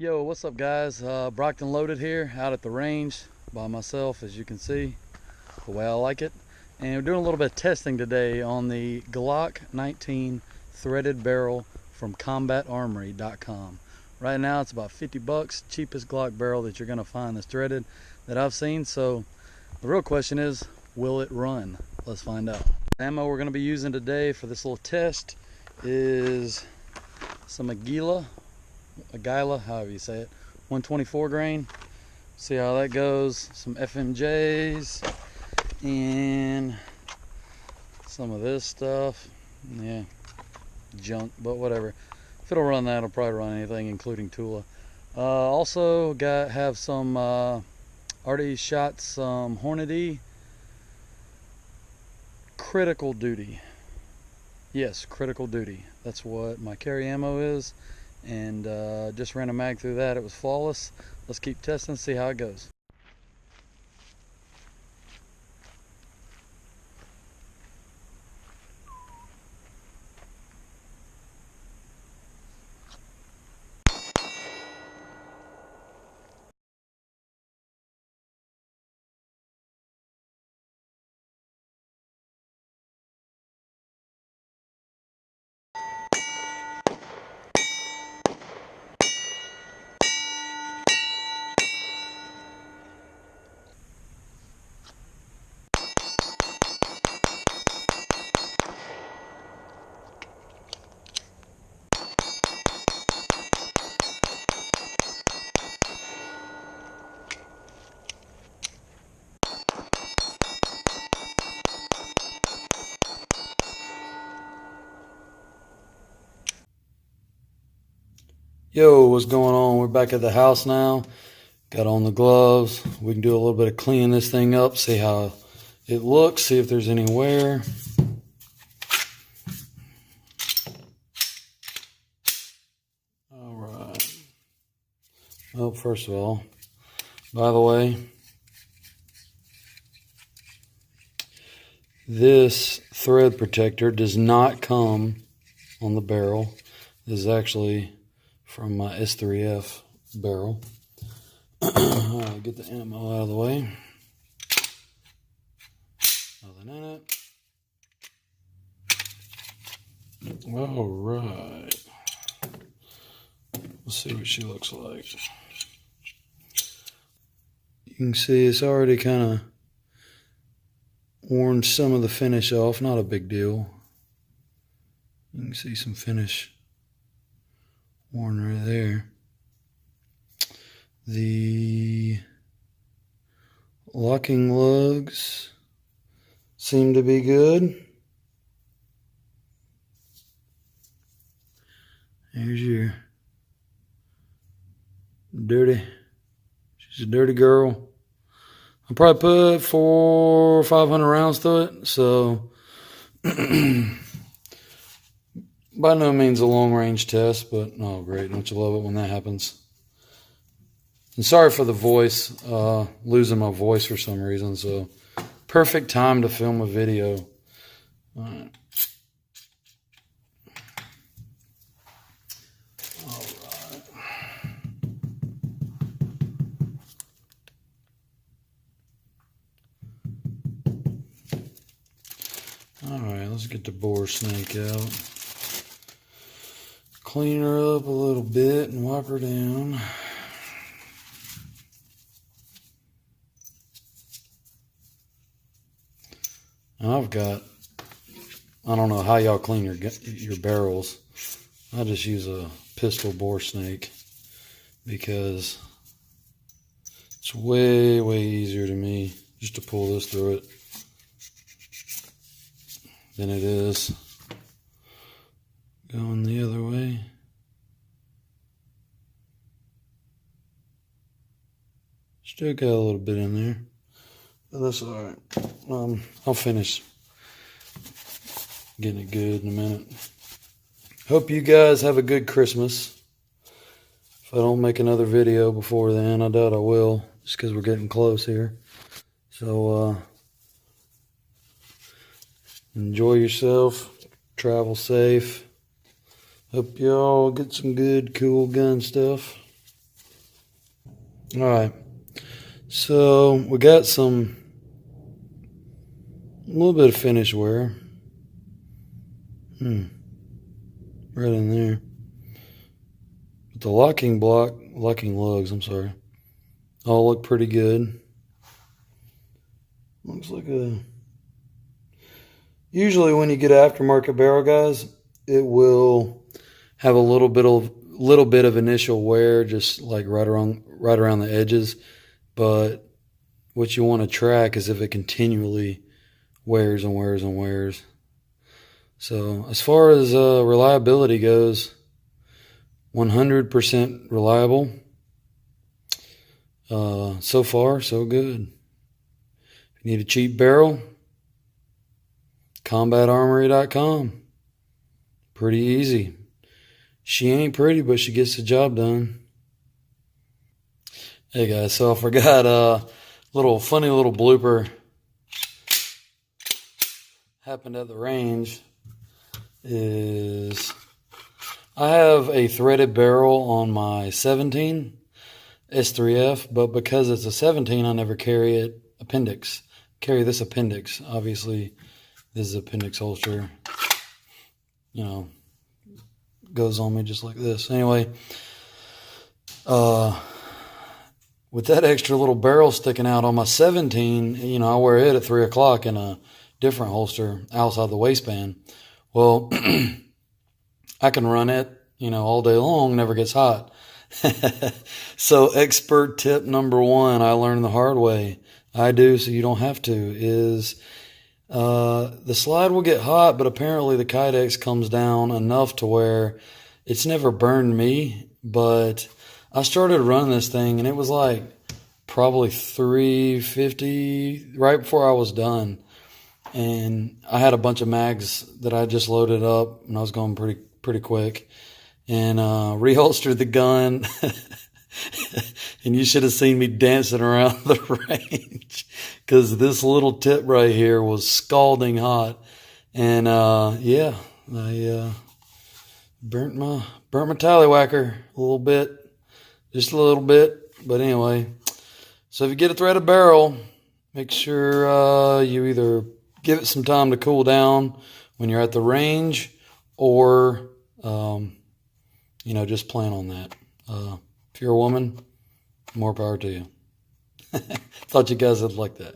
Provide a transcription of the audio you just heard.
Yo, what's up guys? Brockton Loaded here, out at the range by myself, as you can see, the way I like it. And we're doing a little bit of testing today on the Glock 19 threaded barrel from combatarmory.com. Right now it's about 50 bucks, cheapest Glock barrel that you're gonna find that's threaded that I've seen. So the real question is, will it run? Let's find out. The ammo we're gonna be using today for this little test is some Agila, however you say it, 124 grain. See how that goes. Some FMJs and some of this stuff. Yeah, junk, but whatever. If it'll run that, it'll probably run anything, including Tula. Also have some already shot some Hornady critical duty. Yes, critical duty. That's what my carry ammo is. And just ran a mag through that. It was flawless. Let's keep testing, see how it goes. Yo, what's going on? We're back at the house now. Got on the gloves. We can do a little bit of cleaning this thing up, see how it looks, see if there's any wear. All right. Well, first of all, by the way, this thread protector does not come on the barrel. This is actually from my S3F barrel. Alright, get the ammo out of the way. Nothing in it. Alright. Let's see what she looks like. You can see it's already kind of worn some of the finish off. Not a big deal. You can see some finish worn right there. The locking lugs seem to be good. Here's your dirty. She's a dirty girl. I'll probably put 400 or 500 rounds through it, so by no means a long range test, but oh great, don't you love it when that happens? And sorry for the voice, losing my voice for some reason, so perfect time to film a video. All right. Alright, let's get the bore snake out. Clean her up a little bit and wipe her down. And I've got, I don't know how y'all clean your barrels. I just use a pistol bore snake because it's way easier to me just to pull this through it than it is going the other way. Still got a little bit in there, but that's all right. I'll finish getting it good in a minute. Hope you guys have a good Christmas. If I don't make another video before then, I doubt I will, just because we're getting close here. So enjoy yourself, travel safe. Hope y'all get some good, cool gun stuff. All right, so we got a little bit of finish wear. Right in there. But the locking lugs, I'm sorry, all look pretty good. Looks like usually when you get aftermarket barrel, guys, it will have a little bit of initial wear, just like right around the edges. But what you want to track is if it continually wears and wears and wears. So as far as reliability goes, 100% reliable. So far, so good. If you need a cheap barrel, combatarmory.com. Pretty easy. She ain't pretty, but she gets the job done. Hey guys, so I forgot a funny little blooper happened at the range. Is I have a threaded barrel on my 17 S3F, but because it's a 17, I never carry this appendix. Obviously, this is appendix holster. You know, goes on me just like this. Anyway, with that extra little barrel sticking out on my 17, I wear it at 3 o'clock in a different holster outside the waistband. Well, I can run it, all day long, never gets hot. So expert tip number 1, I learned the hard way. I do, so you don't have to, is the slide will get hot, but apparently the Kydex comes down enough to where it's never burned me. But I started running this thing, and it was like probably 350 right before I was done. And I had a bunch of mags that I just loaded up, and I was going pretty quick, and reholstered the gun. And you should have seen me dancing around the range, because this little tip right here was scalding hot. And yeah, I burnt my tallywhacker a little bit, just a little bit. But anyway, so if you get a threaded barrel, make sure you either give it some time to cool down when you're at the range, or just plan on that. If you're a woman, more power to you. Thought you guys would like that.